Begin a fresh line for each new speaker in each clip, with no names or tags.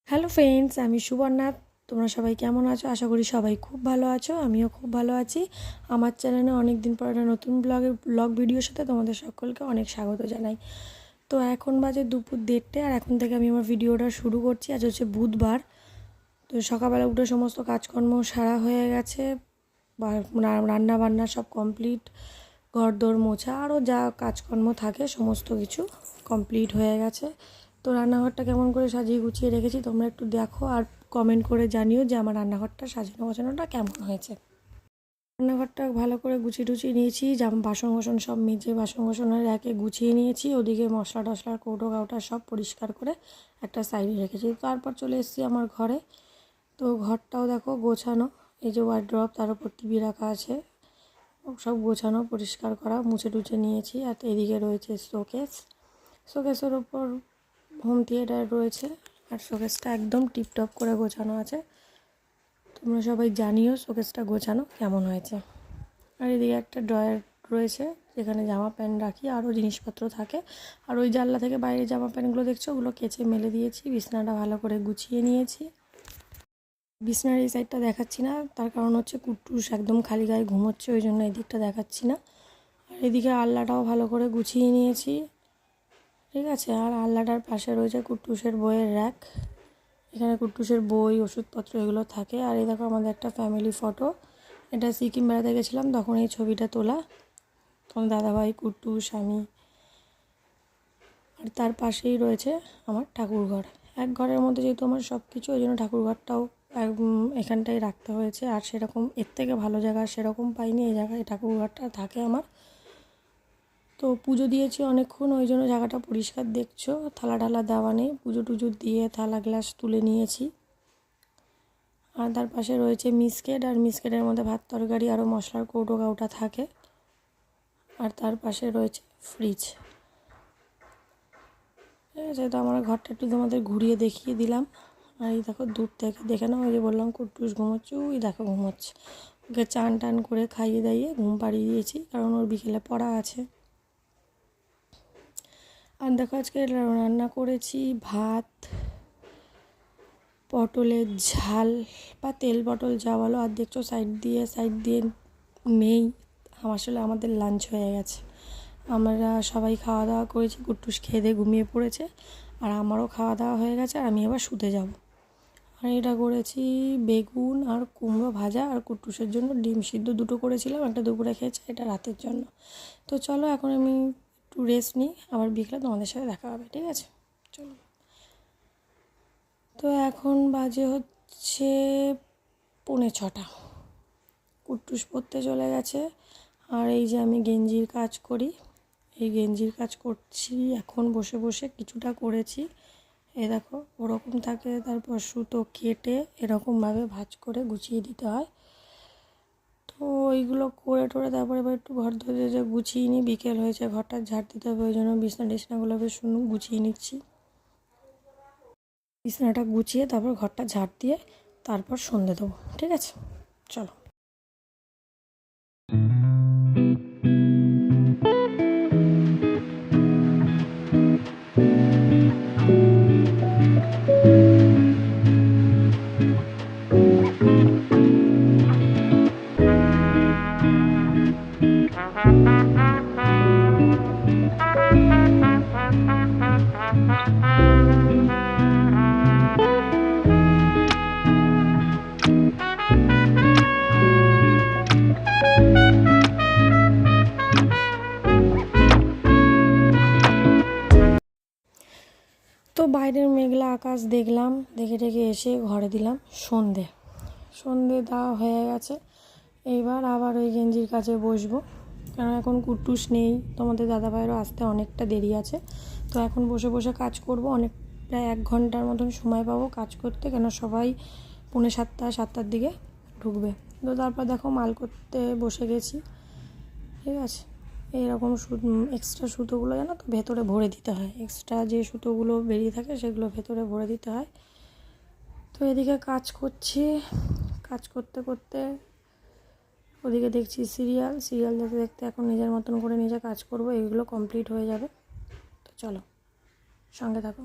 Hello friends, আমি সুবর্ণা। তোমরা সবাই কেমন আছো? আশা করি সবাই খুব ভালো আছো। আমিও খুব ভালো আছি। আমার চ্যানেলে অনেক দিন পর একটা নতুন ব্লগ ভিডিওর সাথে তোমাদের সকলকে অনেক স্বাগত জানাই। তো এখন বাজে দুপুর 1:30 আর এখন থেকে আমি আমার ভিডিওটা শুরু করছি। আজ হচ্ছে বুধবার। তো সকালবেলা উঠে সমস্ত কাজকর্ম সারা হয়ে গেছে, রান্না বান্না সব কমপ্লিট, ঘরদোর মোছা আরও যা কাজকর্ম থাকে সমস্ত কিছু কমপ্লিট হয়ে গেছে। তো রান্নাঘরটা কেমন করে সাজিয়ে গুছিয়ে রেখেছি তোমরা একটু দেখো আর কমেন্ট করে জানিও যে আমার রান্নাঘরটা সাজানো গোছানোটা কেমন হয়েছে। রান্নাঘরটা ভালো করে গুছিয়ে টুছিয়ে নিয়েছি, বাসন কোসন সব মেজে বাসন কোসনের র্যাকে গুছিয়ে নিয়েছি। ওদিকে মশলা টশলার কৌটো কাউটা সব পরিষ্কার করে একটা সাইডে রেখেছি। তারপর চলে এসেছি আমার ঘরে। তো ঘরটাও দেখো গোছানো, এই যে ওয়ার্ড্রপ, তার উপর টিভি রাখা আছে, সব গোছানো পরিষ্কার করা মুছে টুছে নিয়েছি। আর এদিকে রয়েছে শোকেসের ওপর হোম থিয়েটার রয়েছে, আর শোকেসটা একদম টিপটপ করে গোছানো আছে। তোমরা সবাই জানিও শোকেসটা গোছানো কেমন হয়েছে। আর এদিকে একটা ড্রয়ার রয়েছে যেখানে জামা প্যান্ট রাখি, আরও জিনিসপত্র থাকে। আর ওই জানলা থেকে বাইরে জামা প্যান্টগুলো দেখছো, ওগুলো কেচে মেলে দিয়েছি। বিছনাটা ভালো করে গুছিয়ে নিয়েছি। বিছনার এই সাইডটা দেখাচ্ছি না, তার কারণ হচ্ছে কুট্টুস একদম খালি গায়ে ঘুমোচ্ছে, ওই জন্য এই দিকটা দেখাচ্ছি না। আর এদিকে আলনাটাও ভালো করে গুছিয়ে নিয়েছি, ঠিক আছে। আর আলনাটার পাশে রয়েছে কুট্টুসের বইয়ের র্যাক, এখানে কুট্টুসের বই ওষুধপত্র এগুলো থাকে। আর এই দেখো আমাদের একটা ফ্যামিলি ফটো, এটা সিকিম বেড়াতে গেছিলাম তখন এই ছবিটা তোলা, তখন দাদাভাই, কুট্টুস, আমি। আর তার পাশেই রয়েছে আমার ঠাকুরঘর। এক ঘরের মধ্যে যেহেতু আমার সব কিছু, ওই জন্য ঠাকুরঘরটাও এখানটায় রাখতে হয়েছে। আর সেরকম এর থেকে ভালো জায়গা সেরকম পাইনি, এই জায়গায় ঠাকুরঘরটা থাকে আমার। তো পুজো দিয়েছি অনেকক্ষণ, ওই জন্য জায়গাটা পরিষ্কার দেখছো। থালা ঢালা দেওয়া নেই, পুজো টুজো দিয়ে থালা গ্লাস তুলে নিয়েছি। আর তার পাশে রয়েছে মিসকেট, আর মিসকেটের মধ্যে ভাত তরকারি আরও মশলার কৌটো কাউটা থাকে। আর তার পাশে রয়েছে ফ্রিজ, ঠিক আছে। তো আমার ঘরটা একটু তোমাদের ঘুরিয়ে দেখিয়ে দিলাম। আর এই দেখো দূর থেকে দেখে নাও, ওই যে বললাম কুট্টুস ঘুমোচ্ছে, ওই দেখো ঘুমোচ্ছে। ওকে চান টান করে খাইয়ে দাইয়ে ঘুম পাড়িয়ে দিয়েছি, কারণ ওর বিকেলে পড়া আছে। আর দেখো আজকে রান্না করেছি ভাত, পটলের ঝাল বা তেল পটল যা বলো। আর দেখছো সাইড দিয়ে নেই, আসলে আমাদের লাঞ্চ হয়ে গেছে। আমরা সবাই খাওয়া দাওয়া করেছি, কুট্টুস খেয়ে দিয়ে ঘুমিয়ে পড়েছে, আর আমারও খাওয়া দাওয়া হয়ে গেছে, আর আমি এবার শুতে যাব। আর এটা করেছি বেগুন আর কুমড়ো ভাজা, আর কুট্টুসের জন্য ডিম সিদ্ধ দুটো করেছিলাম, একটা দুপুরে খেয়েছে, এটা রাতের জন্য। তো চলো এখন আমি একটু রেস্ট নিই, আবার বিকেলে তোমাদের সাথে দেখা হবে, ঠিক আছে? চলো। তো এখন বাজে হচ্ছে 6:45, কুট্টুস পড়তে চলে গেছে। আর এই যে আমি গেঞ্জির কাজ করি, এই গেঞ্জির কাজ করছি এখন বসে বসে, কিছুটা করেছি। এই দেখো ওরকম থাকে, তারপর সুতো কেটে এরকমভাবে ভাঁজ করে গুছিয়ে দিতে হয়। তো ওইগুলো করে টোরে তারপরে এবার একটু ঘর ধরে যে গুছিয়ে নিই, বিকেল হয়েছে, ঘরটা ঝাড় দিতে হবে, ওই জন্য বিছনা টিছনাগুলো বেশ গুছিয়ে নিচ্ছি। বিছানাটা গুছিয়ে তারপর ঘরটা ঝাড় দিয়ে তারপর সন্ধে দেবো, ঠিক আছে? চলো। তো বাইরের মেঘলা আকাশ দেখলাম, দেখে টেকে এসে ঘরে দিলাম সন্ধে দেওয়া হয়ে গেছে। এইবার আবার ওই গেঞ্জির কাছে বসবো, কারণ এখন কুট্টুস নেই, তোমাদের দাদাভাইয়েরও আসতে অনেকটা দেরি আছে। তো এখন বসে বসে কাজ করব, অনেক প্রায় 1 ঘন্টার মতন সময় পাবো কাজ করতে, কেন সবাই 6:45-7টার দিকে ঢুকবে। তো তারপর দেখো মাল করতে বসে গেছি, ঠিক আছে। এইরকম এক্সট্রা সুতোগুলো জানো তো ভেতরে ভরে দিতে হয়, এক্সট্রা যে সুতোগুলো বেরিয়ে থাকে সেগুলো ভেতরে ভরে দিতে হয়। তো এদিকে কাজ করছি, কাজ করতে করতে ওদিকে দেখছি সিরিয়াল দেখতে দেখতে এখন নিজের মতন করে নিজে কাজ করব, এগুলো কমপ্লিট হয়ে যাবে। তো চলো সঙ্গে থাকো।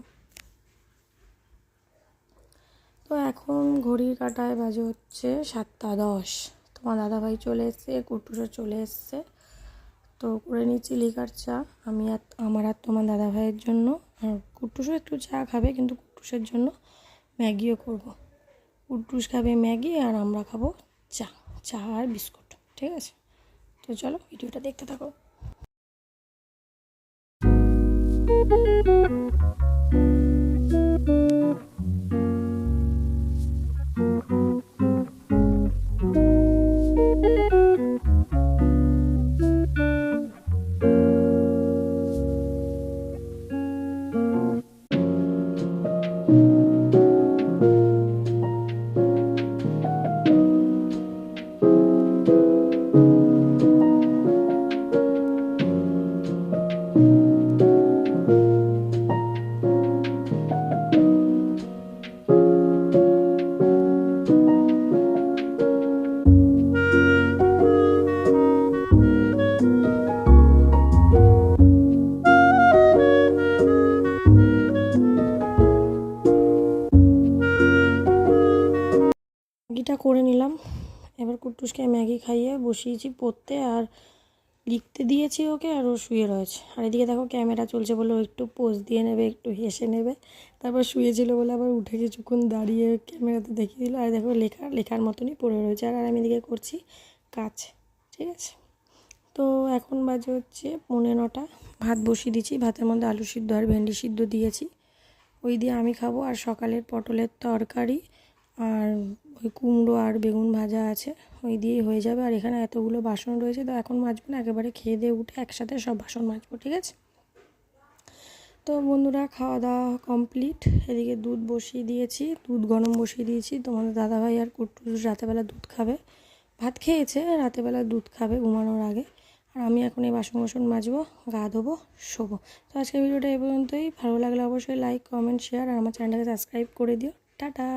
তো এখন ঘড়ির কাঁটায় বাজে হচ্ছে 7:10। তোমার দাদাভাই চলে এসছে, কুট্টুসও চলে এসছে। তো করে নিচ্ছি লিকার চা আমি আর আমার আর তোমার দাদাভাইয়ের জন্য। আর কুট্টুসও একটু চা খাবে, কিন্তু কুট্টুসের জন্য ম্যাগিও করব। কুট্টুস খাবে ম্যাগি আর আমরা খাবো চা, চা আর বিস্কুট। ঠিক আছে, তো চলো ভিডিওটা দেখতে থাকো। ম্যাগিটা করে নিলাম। এবার কুট্টুসকে ম্যাগি খাইয়ে বসিয়েছি পড়তে, আর লিখতে দিয়েছি ওকে, আর ও শুয়ে রয়েছে। আর এদিকে দেখো ক্যামেরা চলছে বলে ও একটু পোজ দিয়ে নেবে, একটু হেসে নেবে। তারপর শুয়েছিল বলে আবার উঠে কিছুক্ষণ দাঁড়িয়ে ক্যামেরাতে দেখিয়ে দিল। আর দেখো লেখার মতনই পড়ে রয়েছে। আর আমি এদিকে করছি কাজ। ঠিক আছে, তো এখন বাজে হচ্ছে 9:45। ভাত বসিয়ে দিয়েছি, ভাতের মধ্যে আলু সিদ্ধ আর ভেন্ডি সিদ্ধ দিয়েছি, ওই দিয়ে আমি খাবো। আর সকালের পটলের তরকারি আর ওই কুমড়ো আর বেগুন ভাজা আছে, ওই দিয়েই হয়ে যাবে। আর এখানে এতগুলো বাসন রয়েছে, তো এখন মাজবো না, একেবারে খেয়ে দিয়ে উঠে একসাথে সব বাসন মাজবো। ঠিক আছে, তো বন্ধুরা খাওয়া দাওয়া কমপ্লিট। এদিকে দুধ বসিয়ে দিয়েছি, দুধ গরম বসিয়ে দিয়েছি। তোমাদের দাদাভাই আর কুট্টুস রাতেবেলা দুধ খাবে, ভাত খেয়েছে, রাতেবেলা দুধ খাবে ঘুমানোর আগে। আর আমি এখন এই বাসন মাজবো, গা ধোবো, শোবো। তো আজকের ভিডিওটা এই পর্যন্তই। ভালো লাগলে অবশ্যই লাইক, কমেন্ট, শেয়ার আর আমার চ্যানেলটাকে সাবস্ক্রাইব করে দিও। টাটা।